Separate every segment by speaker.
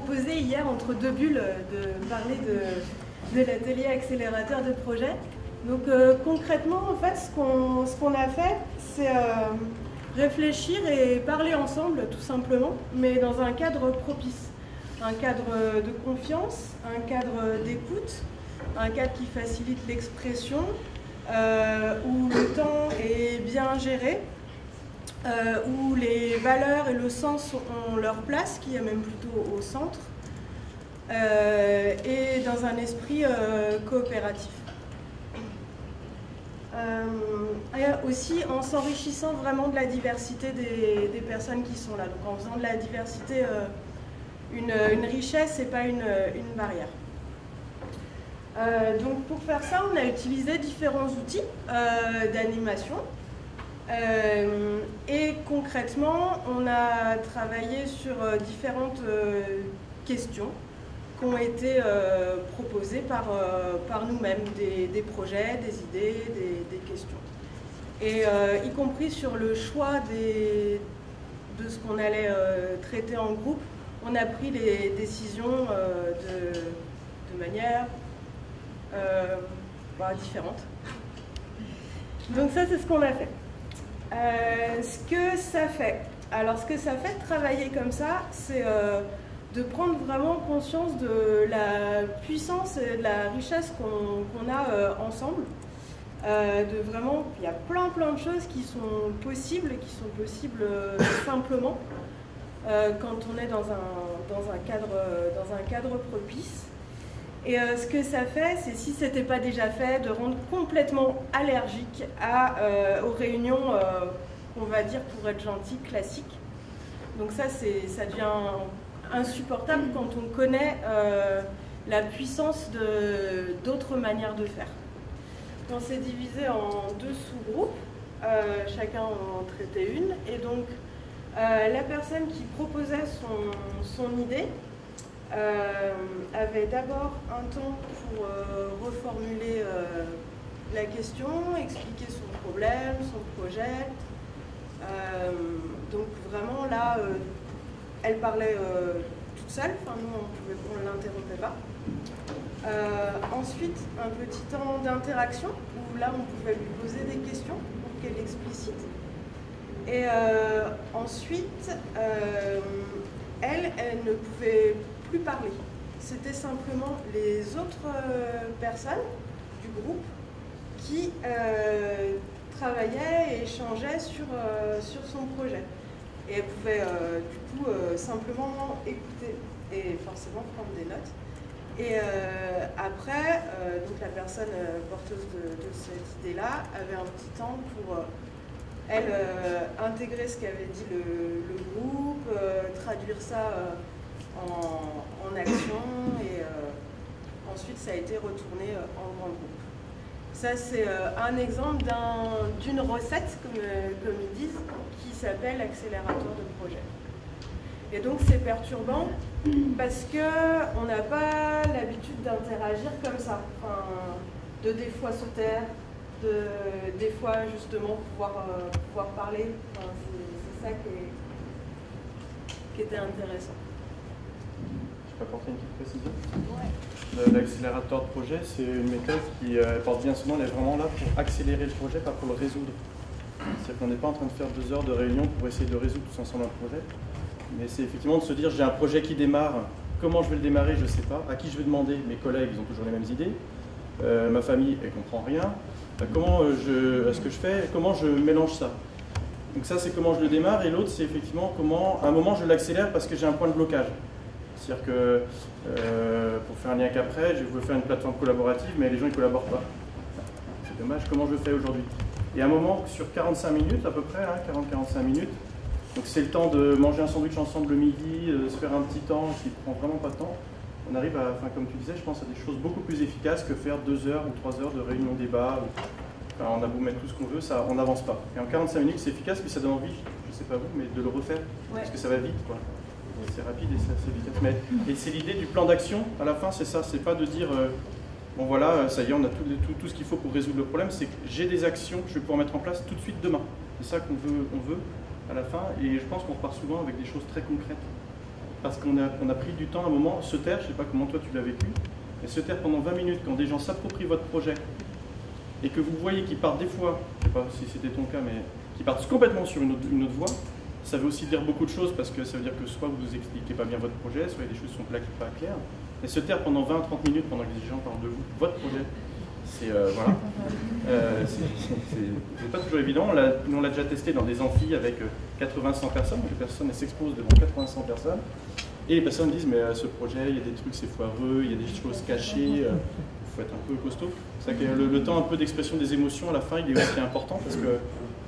Speaker 1: proposé hier entre deux bulles de parler de l'atelier accélérateur de projet. Donc concrètement, en fait, ce qu'on a fait, c'est réfléchir et parler ensemble, tout simplement, mais dans un cadre propice. Un cadre de confiance, un cadre d'écoute, un cadre qui facilite l'expression, où le temps est bien géré, où les valeurs et le sens ont leur place, qui est même plutôt au centre, et dans un esprit coopératif. Et aussi en s'enrichissant vraiment de la diversité des personnes qui sont là. Donc en faisant de la diversité une richesse et pas une barrière. Donc pour faire ça, on a utilisé différents outils d'animation. Et concrètement, on a travaillé sur différentes questions qui ont été proposées par nous-mêmes, des projets, des idées, des questions. Et y compris sur le choix de ce qu'on allait traiter en groupe, on a pris les décisions de manière différente. Donc ça, c'est ce qu'on a fait. Ce que ça fait, alors ce que ça fait de travailler comme ça, c'est de prendre vraiment conscience de la puissance et de la richesse qu'on a ensemble. De vraiment, il y a plein de choses qui sont possibles simplement quand on est dans un cadre propice. Et ce que ça fait, c'est, si ce n'était pas déjà fait, de rendre complètement allergique aux réunions, on va dire, pour être gentil, classiques. Donc ça devient insupportable quand on connaît la puissance d'autres manières de faire. On s'est divisé en deux sous-groupes, chacun en traitait une, et donc la personne qui proposait son idée avait d'abord un temps pour reformuler la question, expliquer son problème, son projet. Donc vraiment là, elle parlait toute seule, enfin nous on ne l'interrompait pas. Ensuite, un petit temps d'interaction où là on pouvait lui poser des questions pour qu'elle explicite. Et ensuite, elle ne pouvait plus parler. C'était simplement les autres personnes du groupe qui travaillaient et échangeaient sur son projet. Et elle pouvait du coup simplement écouter et forcément prendre des notes. Et après, donc la personne porteuse de cette idée-là avait un petit temps pour elle intégrer ce qu'avait dit le groupe, traduire ça en action, et ensuite ça a été retourné en grand groupe. Ça, c'est un exemple d'une recette, comme ils disent, qui s'appelle accélérateur de projet. Et donc c'est perturbant parce qu'on n'a pas l'habitude d'interagir comme ça, enfin, de des fois se taire, des fois justement pouvoir parler. Enfin, c'est ça qui était intéressant.
Speaker 2: Je peux apporter une petite précision?
Speaker 1: Ouais.
Speaker 2: L'accélérateur de projet, c'est une méthode qui porte bien son nom, elle est vraiment là pour accélérer le projet, pas pour le résoudre. C'est-à-dire qu'on n'est pas en train de faire 2 heures de réunion pour essayer de résoudre tous ensemble un projet, mais c'est effectivement de se dire, j'ai un projet qui démarre, comment je vais le démarrer, je ne sais pas, à qui je vais demander, mes collègues, ils ont toujours les mêmes idées, ma famille, elle ne comprend rien, est-ce que je fais, comment je mélange ça. Donc ça, c'est comment je le démarre, et l'autre, c'est effectivement comment, à un moment, je l'accélère parce que j'ai un point de blocage. C'est-à-dire que, pour faire un lien qu'après, je veux faire une plateforme collaborative, mais les gens ne collaborent pas. C'est dommage, comment je le fais aujourd'hui? Et à un moment, sur 45 minutes à peu près, hein, 40-45 minutes, donc c'est le temps de manger un sandwich ensemble le midi, se faire un petit temps qui ne prend vraiment pas de temps, on arrive à, enfin, comme tu disais, je pense à des choses beaucoup plus efficaces que faire 2 heures ou 3 heures de réunion débat. Enfin, on a beau mettre tout ce qu'on veut, ça, on n'avance pas. Et en 45 minutes, c'est efficace, mais ça donne envie, je ne sais pas vous, mais de le refaire, parce que ça va vite, quoi. C'est rapide et c'est assez efficace. Mais, et c'est l'idée du plan d'action, à la fin, c'est ça, c'est pas de dire, bon voilà, ça y est, on a tout ce qu'il faut pour résoudre le problème, c'est que j'ai des actions que je vais pouvoir mettre en place tout de suite demain. C'est ça qu'on veut à la fin, et je pense qu'on repart souvent avec des choses très concrètes. parce qu'on a pris du temps à un moment, se taire, je ne sais pas comment toi tu l'as vécu, mais se taire pendant 20 minutes quand des gens s'approprient votre projet et que vous voyez qu'ils partent des fois, je ne sais pas si c'était ton cas, mais qui partent complètement sur une autre voie, ça veut aussi dire beaucoup de choses parce que ça veut dire que soit vous expliquez pas bien votre projet, soit des choses sont pas claires. Et se taire pendant 20-30 minutes pendant que les gens parlent de vous, votre projet, c'est voilà. C'est pas toujours évident. Nous on l'a déjà testé dans des amphis avec 80-100 personnes, donc les personnes s'exposent devant 80-100 personnes. Et les personnes disent mais ce projet, il y a des trucs c'est foireux, il y a des choses cachées, il faut être un peu costaud. C'est ça que le temps un peu d'expression des émotions à la fin il est aussi important parce que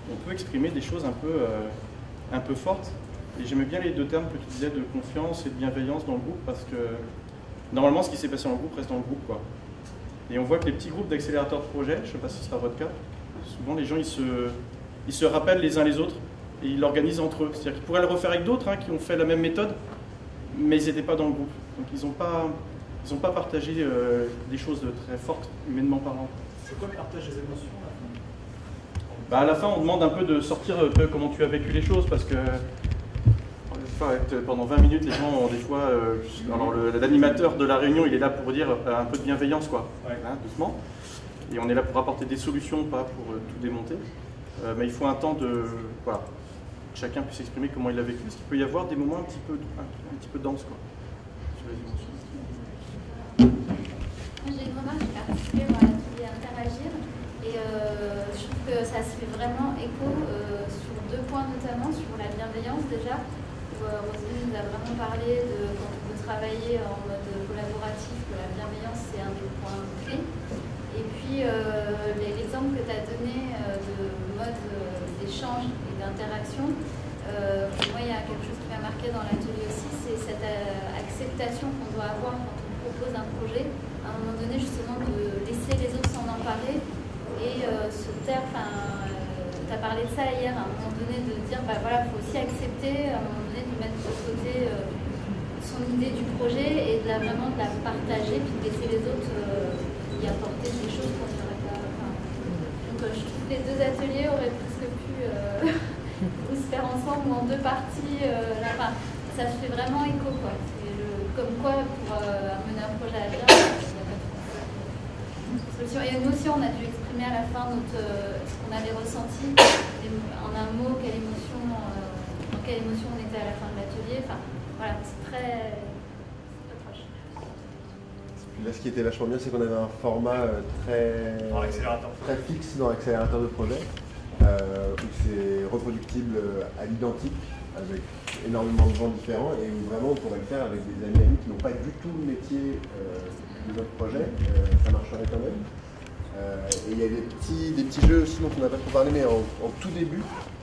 Speaker 2: on peut exprimer des choses un peu fortes. Et j'aimais bien les deux termes que tu disais de confiance et de bienveillance dans le groupe parce que normalement ce qui s'est passé dans le groupe reste dans le groupe, quoi. Et on voit que les petits groupes d'accélérateurs de projets, je ne sais pas si ce sera votre cas, souvent les gens ils se rappellent les uns les autres et ils l'organisent entre eux. C'est-à-dire qu'ils pourraient le refaire avec d'autres qui ont fait la même méthode, mais ils n'étaient pas dans le groupe. Donc ils n'ont pas partagé des choses très fortes, humainement parlant.
Speaker 3: C'est quoi le partage des émotions
Speaker 2: à la fin, on demande un peu de sortir un peu comment tu as vécu les choses, parce que pendant 20 minutes, les gens ont des fois... alors l'animateur de la réunion, il est là pour dire un peu de bienveillance, quoi, hein, doucement. Et on est là pour apporter des solutions, pas pour tout démonter. Mais il faut un temps de... Voilà, que chacun puisse exprimer comment il l'a vécu, parce qu'il peut y avoir des moments un petit peu denses, quoi, sur les émotions.
Speaker 4: J'ai une remarque, j'ai participé à l'atelier Interagir. Et je trouve que ça se fait vraiment écho sur deux points, notamment sur la bienveillance déjà, où Roselyne nous a vraiment parlé de quand on peut travailler en mode collaboratif, que la bienveillance c'est un des points clés. Et puis l'exemple que tu as donné de mode d'échange et d'interaction, moi il y a quelque chose qui m'a marqué dans l'atelier aussi, c'est cette acceptation qu'on doit avoir quand on propose un projet, à un moment donné justement de laisser les autres s'en emparer. Et se taire, tu as parlé de ça hier, à un moment donné, de dire, voilà, il faut aussi accepter, à un moment donné, de mettre de côté son idée du projet et vraiment de la partager, puis de laisser les autres y apporter des choses qu'on n'aurait pas. Donc je trouve que les deux ateliers auraient presque pu ou se faire ensemble ou en deux parties. Ça se fait vraiment écho, quoi. Comme quoi, pour mener un projet à bien, et nous aussi, on a dû exprimer à la fin ce qu'on avait ressenti, en un mot, dans quelle émotion on était à la fin de l'atelier. Enfin, voilà, c'est très proche.
Speaker 5: Là, ce qui était vachement bien, c'est qu'on avait un format très fixe dans l'accélérateur de projet, où c'est reproductible à l'identique, avec énormément de gens différents, et où vraiment on pourrait le faire avec des amis qui n'ont pas du tout le métier de notre projet, ça marcherait quand même. Et il y a des petits jeux aussi dont on n'a pas trop parlé, mais en tout début,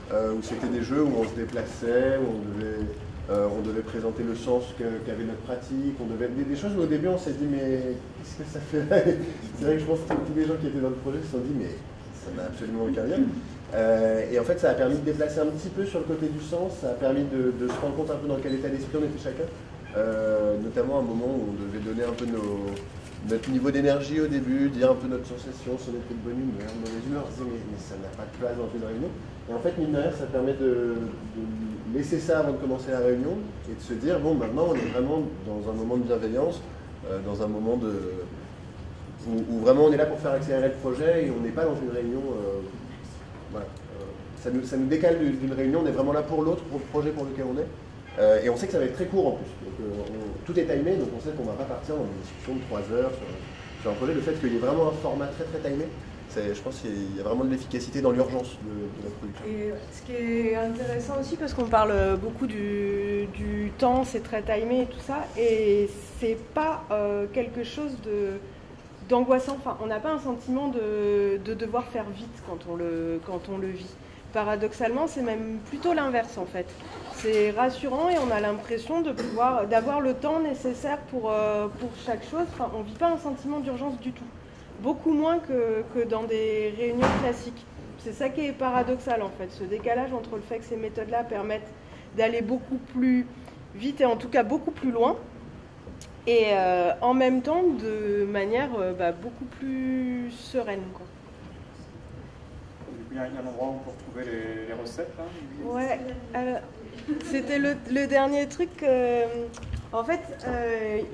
Speaker 5: où c'était des jeux où on se déplaçait, où on devait présenter le sens qu'avait notre pratique, on devait des choses où au début on s'est dit mais qu'est-ce que ça fait là? C'est vrai que je pense que tous les gens qui étaient dans le projet se sont dit mais ça n'a absolument aucun lien. Et en fait ça a permis de déplacer un petit peu sur le côté du sens, ça a permis de se rendre compte un peu dans quel état d'esprit on était chacun. Notamment un moment où on devait donner un peu notre niveau d'énergie au début, dire un peu notre sensation, si on était de bonne humeur, de mauvaise humeur, on se disait mais ça n'a pas de place dans une réunion. Et en fait, mine de rien, ça permet de laisser ça avant de commencer la réunion et de se dire, bon, maintenant on est vraiment dans un moment de bienveillance, dans un moment où vraiment on est là pour faire accélérer le projet et on n'est pas dans une réunion, voilà. Ça nous décale d'une réunion, on est vraiment là pour l'autre, pour le projet pour lequel on est. Et on sait que ça va être très court en plus. Donc, tout est timé, donc on sait qu'on ne va pas partir dans une discussion de 3 heures sur un projet. Le fait qu'il y ait vraiment un format très très timé, je pense qu'il y a vraiment de l'efficacité dans l'urgence de la production.
Speaker 1: Et ce qui est intéressant aussi, parce qu'on parle beaucoup du temps, c'est très timé et tout ça, et c'est pas quelque chose d'angoissant. Enfin, on n'a pas un sentiment de devoir faire vite quand on le vit. Paradoxalement, c'est même plutôt l'inverse en fait. C'est rassurant et on a l'impression d'avoir le temps nécessaire pour chaque chose. Enfin, on ne vit pas un sentiment d'urgence du tout. Beaucoup moins que dans des réunions classiques. C'est ça qui est paradoxal en fait, ce décalage entre le fait que ces méthodes-là permettent d'aller beaucoup plus vite et en tout cas beaucoup plus loin, et en même temps de manière beaucoup plus sereine, quoi.
Speaker 2: il y a un endroit où on peut retrouver les recettes là.
Speaker 1: Ouais, c'était le dernier truc. En fait,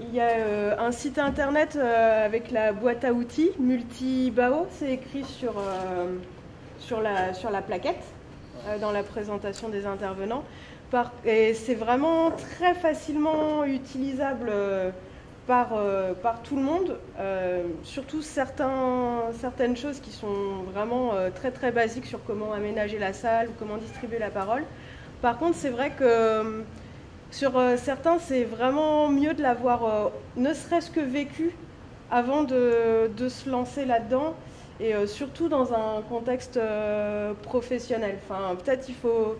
Speaker 1: il y a un site internet avec la boîte à outils, Multibao, c'est écrit sur la plaquette, dans la présentation des intervenants. Et c'est vraiment très facilement utilisable par tout le monde, surtout certaines choses qui sont vraiment très très basiques sur comment aménager la salle ou comment distribuer la parole. Par contre, c'est vrai que sur certains, c'est vraiment mieux de l'avoir ne serait-ce que vécu avant de se lancer là-dedans, et surtout dans un contexte professionnel. Enfin, peut-être il faut...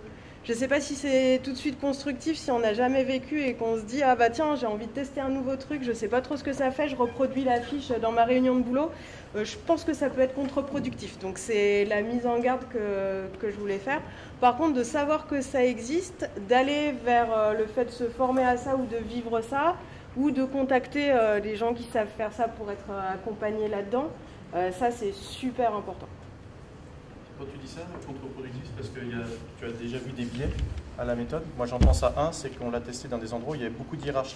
Speaker 1: Je ne sais pas si c'est tout de suite constructif si on n'a jamais vécu et qu'on se dit « Ah bah tiens, j'ai envie de tester un nouveau truc, je ne sais pas trop ce que ça fait, je reproduis l'affiche dans ma réunion de boulot. » Je pense que ça peut être contre-productif. Donc c'est la mise en garde que je voulais faire. Par contre, de savoir que ça existe, d'aller vers le fait de se former à ça ou de vivre ça, ou de contacter des gens qui savent faire ça pour être accompagnés là-dedans, ça c'est super important.
Speaker 2: Quand tu dis ça, contre-productif, c'est parce que tu as déjà vu des biais à la méthode. Moi j'entends ça, c'est qu'on l'a testé dans des endroits où il y avait beaucoup de hiérarchie.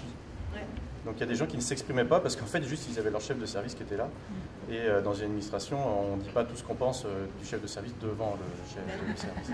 Speaker 2: Ouais. Donc il y a des gens qui ne s'exprimaient pas parce qu'en fait juste ils avaient leur chef de service qui était là. Et dans une administration, on ne dit pas tout ce qu'on pense du chef de service devant le chef de service.